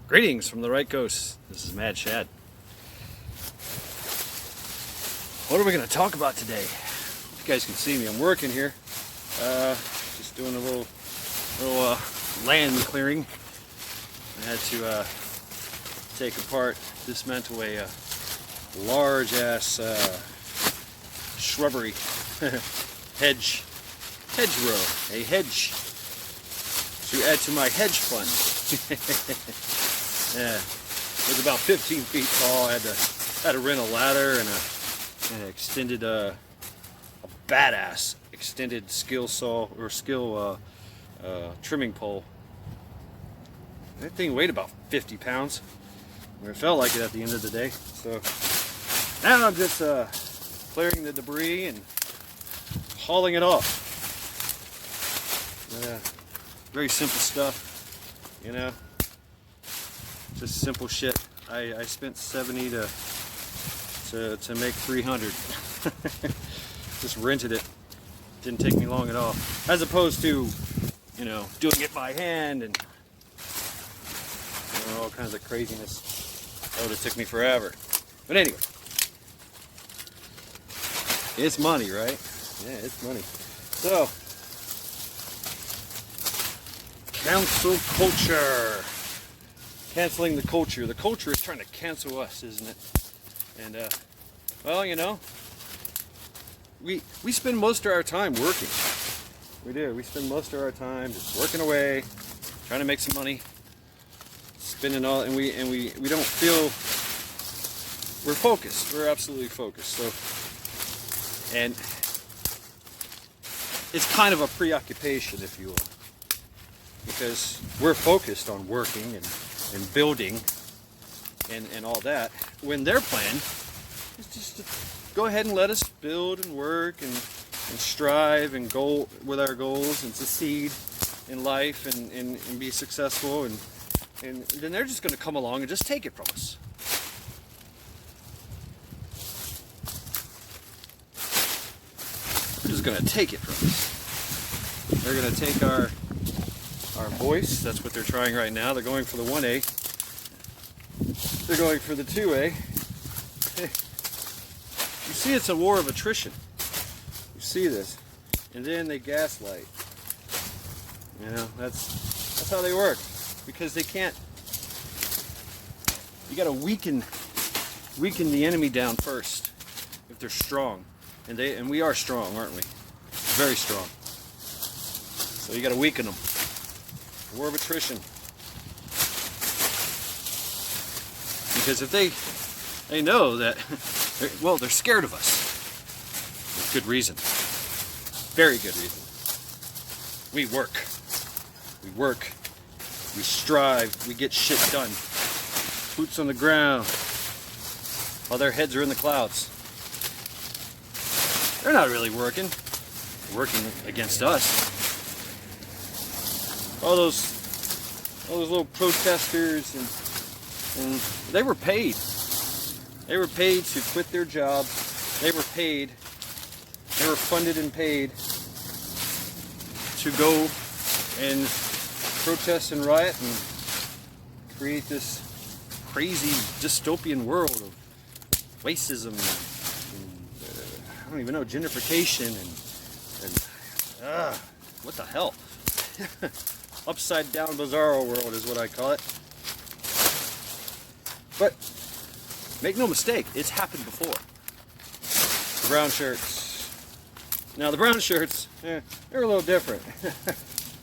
Greetings from the right coast. This is Mad Shad. What are we going to talk about today? You guys can see me. I'm working here. Just doing a little land clearing. I had to take apart, dismantle a large ass shrubbery hedgerow, a hedge to add to my hedge fund. Yeah, it was about 15 feet tall. I had to rent a ladder and an extended a badass extended skill saw or skill trimming pole. That thing weighed about 50 pounds. Or it felt like it at the end of the day. So now I'm just clearing the debris and hauling it off. Very simple stuff, you know. Just simple shit. I spent 70 to make 300. Just rented it. Didn't take me long at all. As opposed to, you know, doing it by hand and all kinds of craziness. That would have took me forever. But anyway, it's money, right? Yeah, it's money. So, cancel culture. Canceling the culture. The culture is trying to cancel us, isn't it? And well, you know, we spend most of our time working. We do. We spend most of our time just working away, trying to make some money, spending all, and we don't feel we're focused. We're absolutely focused. So, and it's kind of a preoccupation, if you will, because we're focused on working and building and all that, when their plan is just to go ahead and let us build and work and strive and go with our goals and succeed in life and be successful, and then they're just going to come along and just take it from us. They're just going to take it from us. They're going to take our voice. That's what they're trying right now. They're going for the 1A. They're going for the 2A. You see, it's a war of attrition. You see this. And then they gaslight. You know, that's how they work. Because they can't. You got to weaken the enemy down first if they're strong. And we are strong, aren't we? Very strong. So you got to weaken them. War of attrition. Because if they know that, they're scared of us. With good reason. Very good reason. We work. We strive. We get shit done. Boots on the ground. While their heads are in the clouds. They're not really working. They're working against us. All those little protesters, and they were paid. They were paid to quit their jobs. They were funded and paid to go and protest and riot and create this crazy dystopian world of racism and I don't even know, gentrification and what the hell? Upside down bizarro world is what I call it. But make no mistake, it's happened before. The brown shirts. Now the brown shirts, they're a little different.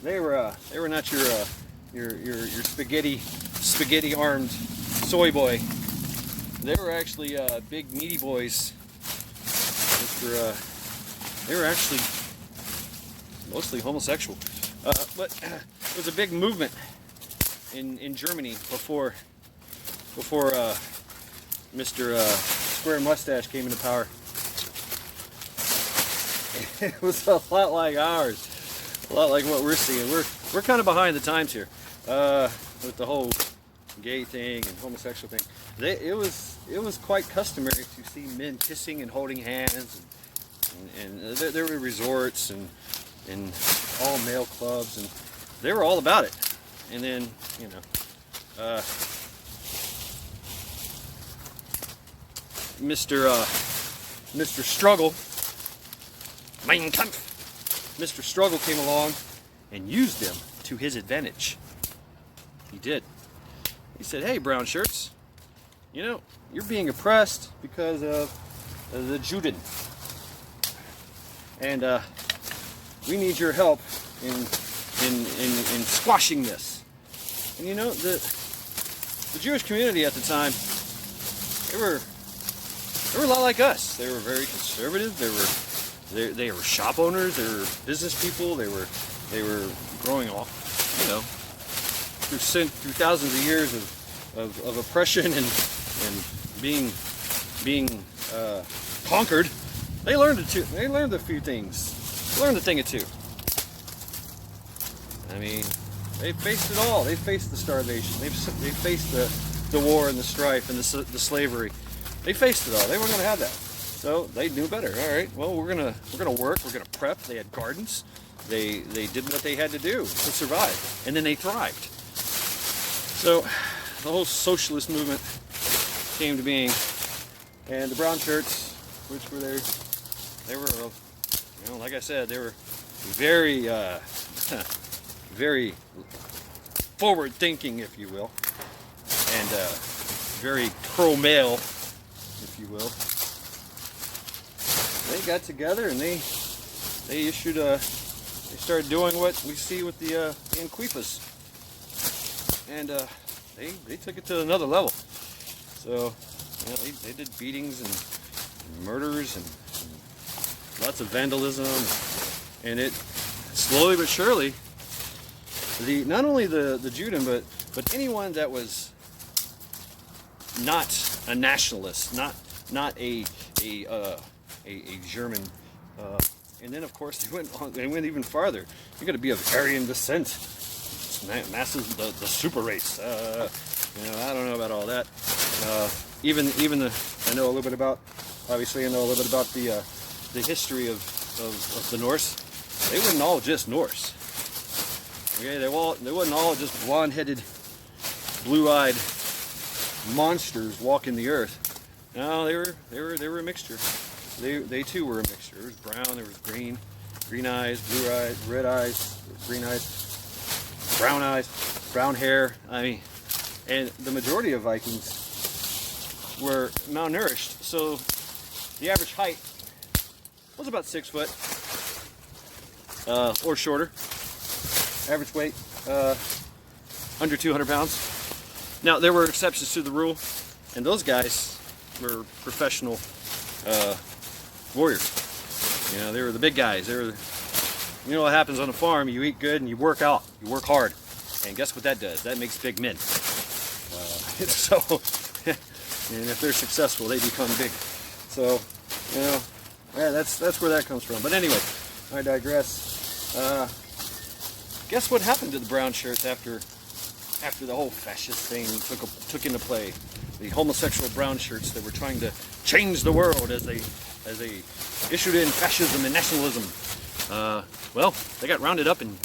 They were not your spaghetti armed soy boy. They were actually big meaty boys. They were actually mostly homosexual. But it was a big movement in Germany before Mr. Square Mustache came into power. It was a lot like ours, a lot like what we're seeing. We're kind of behind the times here with the whole gay thing and homosexual thing. It was quite customary to see men kissing and holding hands, and there were resorts and all male clubs, and they were all about it. And then, you know, Mr. Struggle, Mein Kampf, Mr. Struggle came along and used them to his advantage. He did. He said, hey, brown shirts, you know, you're being oppressed because of the Juden. And we need your help in squashing this. And you know, the Jewish community at the time, they were a lot like us. They were very conservative. They were shop owners. They were business people. They were growing off, you know, through thousands of years of oppression and being conquered. They learned a few things. They learned a thing or two. I mean, they faced it all. They faced the starvation. They faced the war and the strife and the slavery. They faced it all. They weren't going to have that. So they knew better. All right. Well, we're gonna work. We're gonna prep. They had gardens. They did what they had to do to survive, and then they thrived. So the whole socialist movement came to being, and the brown shirts, which were there, they were, you know, like I said, they were very, very forward-thinking, if you will, and very pro-male, if you will. They got together and they issued they started doing what we see with the Inquifas, and they took it to another level. So, you know, they did beatings and murders and lots of vandalism, and it slowly but surely, not only the Juden, but anyone that was not a nationalist, not a German, and then of course they went even farther. You got to be of Aryan descent. Masses, the super race. You know, I don't know about all that. Even I know a little bit about. Obviously, I know a little bit about the history of the Norse. They weren't all just Norse. Okay, they wasn't all just blonde-headed, blue-eyed monsters walking the earth. No, they were a mixture. They too were a mixture. There was brown, there was green eyes, blue eyes, red eyes, green eyes, brown hair. I mean, and the majority of Vikings were malnourished. So the average height was about 6 foot or shorter. Average weight under 200 pounds. Now there were exceptions to the rule, and those guys were professional warriors. You know, they were the big guys. They were, you know what happens on a farm? You eat good and you work out. You work hard, and guess what that does? That makes big men. So, and if they're successful, they become big. So, you know, yeah, that's where that comes from. But anyway, I digress. Guess what happened to the brown shirts after the whole fascist thing took into play? The homosexual brown shirts that were trying to change the world as they issued in fascism and nationalism. Well, they got rounded up and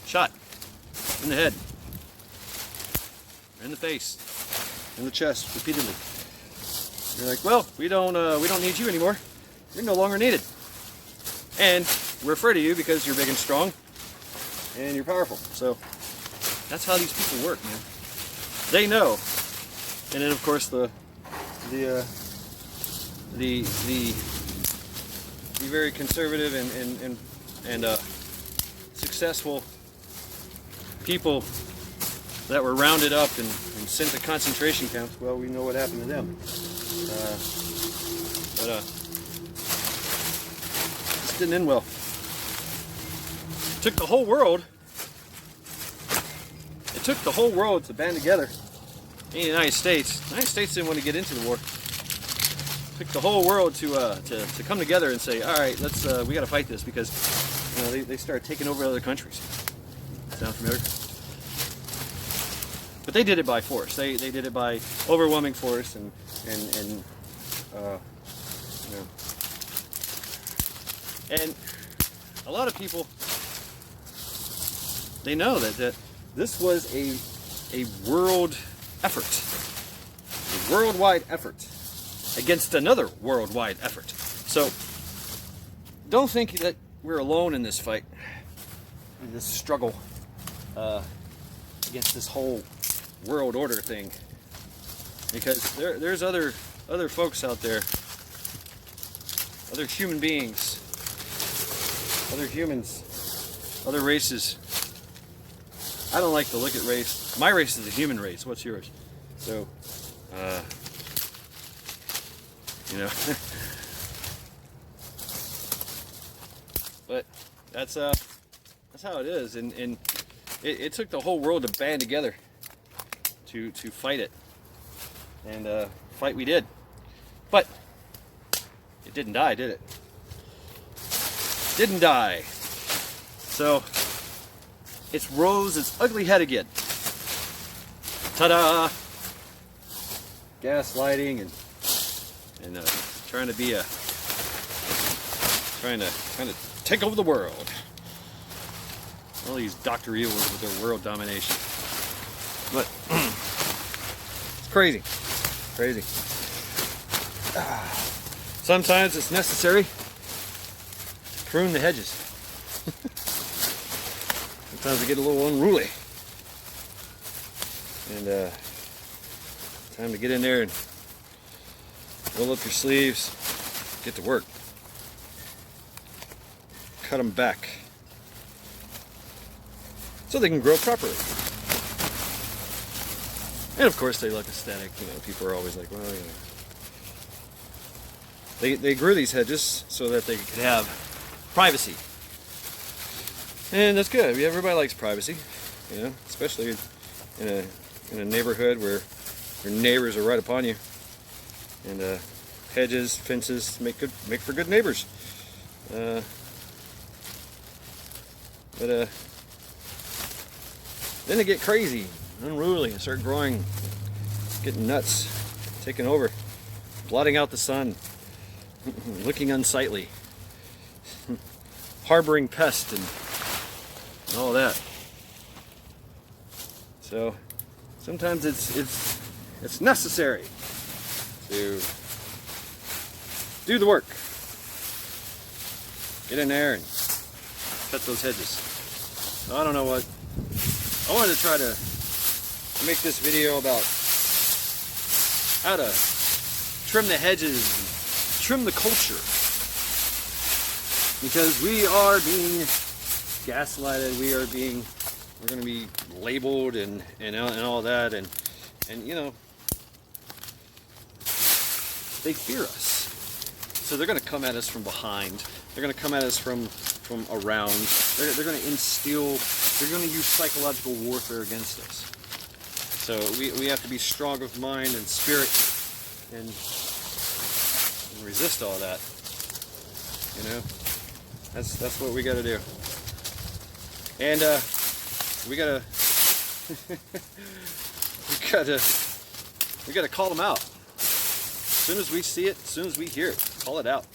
shot in the head, in the face, in the chest repeatedly. They're like, well, we don't need you anymore. You're no longer needed, and we're afraid of you because you're big and strong and you're powerful. So that's how these people work, man. They know. And then of course the very conservative and successful people that were rounded up and sent to concentration camps. Well, we know what happened to them. This didn't end well. It took the whole world to band together in the United States. The United States didn't want to get into the war. It took the whole world to come together and say, all right, let's we got to fight this, because you know they started taking over other countries. Sound familiar? But they did it by force. They did it by overwhelming force and you know. And a lot of people, they know that this was a a world effort, a worldwide effort against another worldwide effort. So don't think that we're alone in this fight, in this struggle against this whole world order thing, because there's other folks out there, other human beings, other humans, other races. I don't like to look at race. My race is a human race. What's yours? So, you know, but that's how it is, and it took the whole world to band together to fight it, and fight we did, but it didn't die, did it? Didn't die. So it's rose its ugly head again. Ta-da! Gaslighting and trying to take over the world. All these Dr. Evils with their world domination. But it's crazy. Crazy. Sometimes it's necessary to prune the hedges. Sometimes we get a little unruly. And time to get in there and roll up your sleeves, get to work. Cut them back so they can grow properly. And of course they look aesthetic. You know, people are always like, well, you know. They grew these hedges so that they could have privacy. And that's good. Everybody likes privacy, you know, especially in a neighborhood where your neighbors are right upon you. And hedges, fences make for good neighbors. But then they get crazy, unruly, and start growing, getting nuts, taking over, blotting out the sun, looking unsightly, harboring pests and all that. So sometimes it's necessary to do the work. Get in there and cut those hedges. So I don't know what. I wanted to try to make this video about how to trim the hedges, and trim the culture, because we are being gaslighted. We're going to be labeled and all that, and you know, they fear us. So they're going to come at us from behind. They're going to come at us from around. They're going to instill. They're going to use psychological warfare against us. So we have to be strong of mind and spirit and resist all that. You know, that's what we got to do. And we gotta we gotta call them out. As soon as we see it, as soon as we hear it, call it out.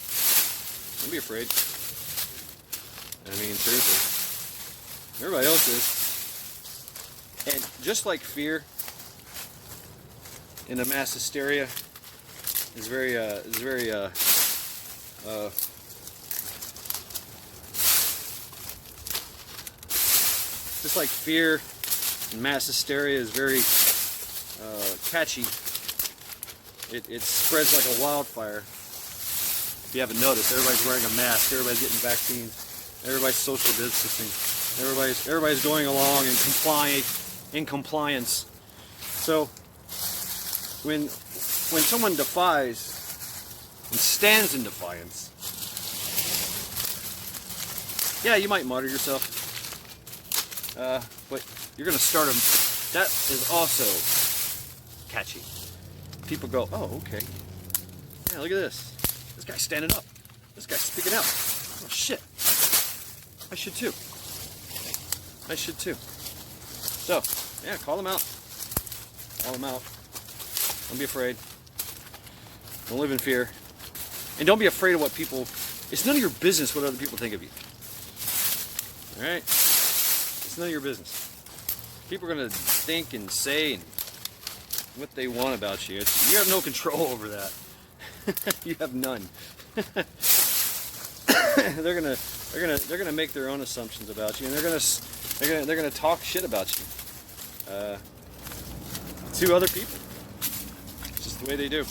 Don't be afraid. I mean, seriously. Everybody else is. And just like fear in a mass hysteria is very just like fear and mass hysteria is very catchy. It spreads like a wildfire. If you haven't noticed, everybody's wearing a mask, everybody's getting vaccines, everybody's social distancing, everybody's going along in compliance. So when someone defies and stands in defiance, yeah, you might mutter yourself, but you're going to start them. That is also catchy. People go, oh, okay. Yeah, look at this. This guy's standing up. This guy's speaking out. Oh, shit. I should too. I should too. So, yeah, call them out. Call them out. Don't be afraid. Don't live in fear. And don't be afraid of what people... It's none of your business what other people think of you. Alright? It's none of your business. People are going to think and say and what they want about you. You have no control over that. You have none. They're gonna make their own assumptions about you, and they're gonna talk shit about you to other people. It's just the way they do.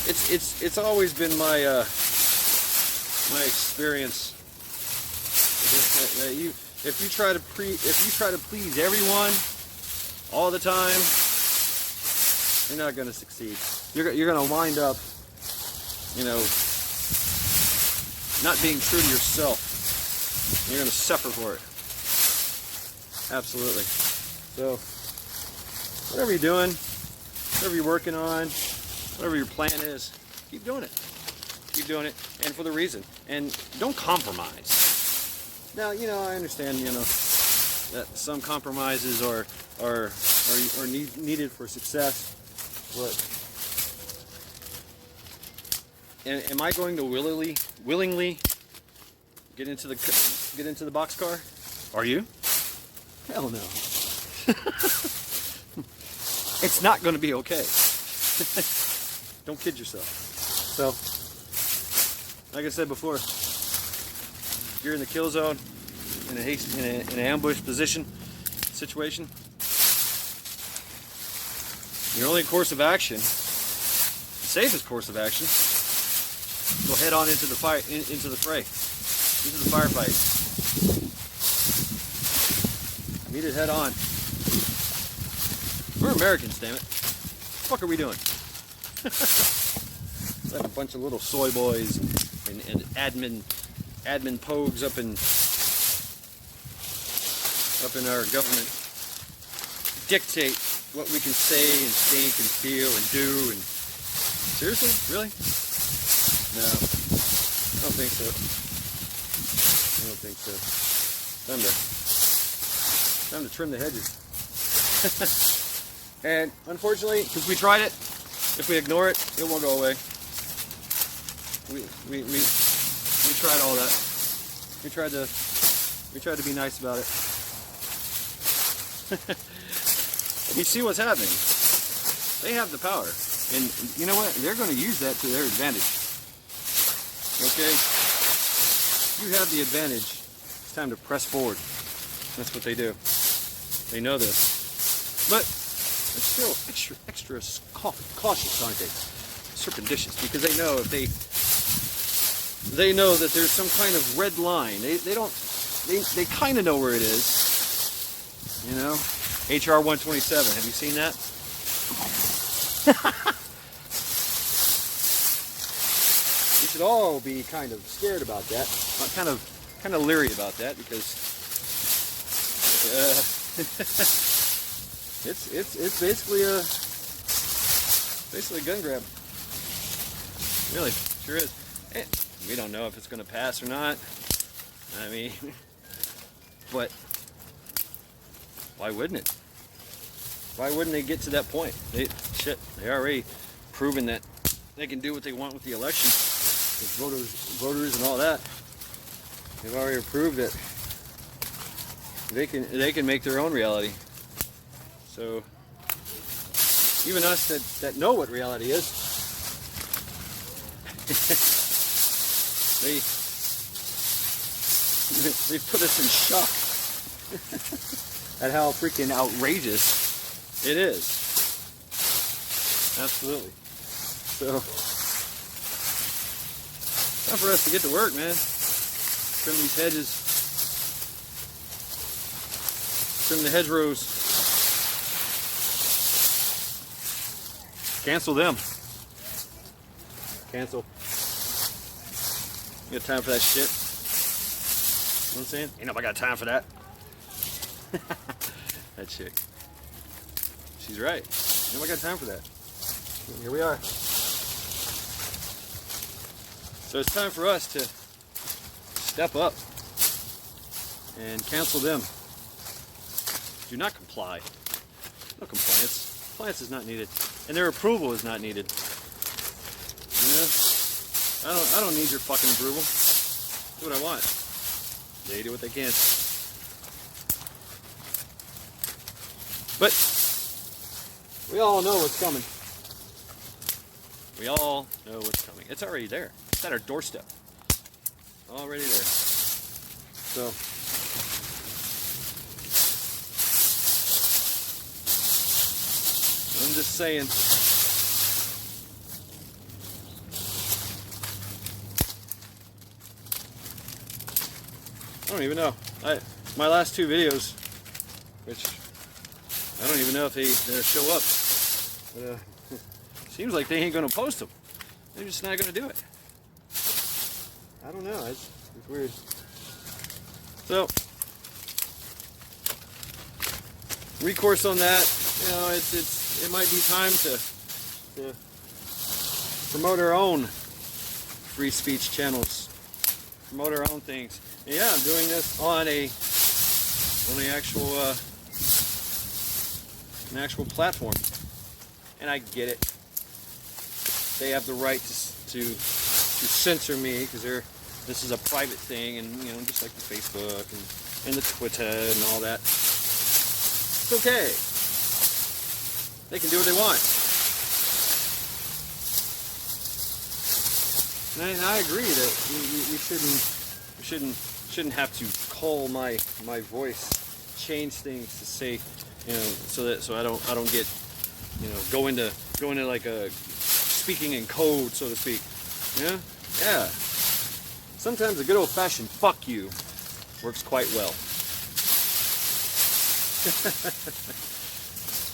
It's always been my my experience that if you try to please everyone all the time, you're not going to succeed. You're going to wind up, you know, not being true to yourself. You're going to suffer for it. Absolutely. So, whatever you're doing, whatever you're working on, whatever your plan is, keep doing it. Keep doing it, and for the reason. And don't compromise. Now, you know, I understand, you know, that some compromises are needed for success, but am I going to willingly get into the boxcar? Are you? Hell no. It's not going to be okay. Don't kid yourself. So, like I said before, you're in the kill zone, in an ambush position, situation. Your only course of action, the safest course of action, go head on into the fray, into the firefight. Meet it head on. We're Americans, damn it. What the fuck are we doing? Like a bunch of little soy boys and admin pogues up in our government dictate what we can say and think and feel and do. And seriously, really? No, I don't think so. I don't think so. Time to trim the hedges. And unfortunately, because we tried it, if we ignore it, it won't go away. We tried all that. We tried to be nice about it. You see what's happening. They have the power, and you know what? They're going to use that to their advantage. Okay? You have the advantage. It's time to press forward. That's what they do. They know this, but they're still extra cautious, aren't they? Surreptitious, because they know if they know that there's some kind of red line. They kind of know where it is. You know, HR 127. Have you seen that? You should all be kind of scared about that. Kind of leery about that, because it's basically a gun grab. Really, sure is. We don't know if it's going to pass or not. I mean, but why wouldn't it? Why wouldn't they get to that point? They already proven that they can do what they want with the election, with voters and all that. They've already proved that they can make their own reality. So even us that know what reality is, they put us in shock at how freaking outrageous it is. Absolutely. So, time for us to get to work, man. Trim these hedges. Trim the hedgerows. Cancel them. Cancel. You got time for that shit? You know what I'm saying? Ain't nobody got time for that. That chick. She's right. Ain't nobody got time for that. Here we are. So it's time for us to step up and cancel them. Do not comply. No compliance. Compliance is not needed, and their approval is not needed. You know? I don't need your fucking approval. Do what I want. They do what they can. But we all know what's coming. We all know what's coming. It's already there. It's at our doorstep. Already there. So I'm just saying. I don't even know. My last two videos, which I don't even know if they'll show up. But, seems like they ain't gonna post them. They're just not gonna do it. I don't know. It's weird. So, recourse on that. You know, it might be time to promote our own free speech channels, promote our own things. And yeah, I'm doing this on an actual platform, and I get it. They have the right to censor me because this is a private thing, and you know, just like the Facebook and the Twitter and all that. It's okay. They can do what they want. And I agree that we shouldn't have to call my voice, change things to say, you know, so I don't get, you know, go into like a speaking in code, so to speak. Yeah. Sometimes a good old-fashioned "fuck you" works quite well.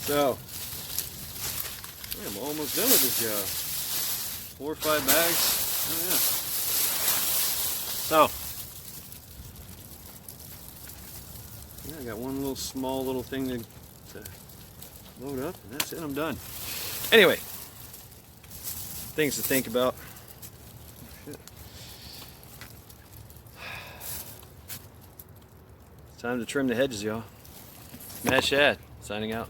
So, I'm almost done with this job. 4 or 5 bags. Oh yeah. So, yeah, I got one little small little thing to load up, and that's it. I'm done. Anyway, things to think about. Shit. It's time to trim the hedges, y'all. Mad Shad, signing out.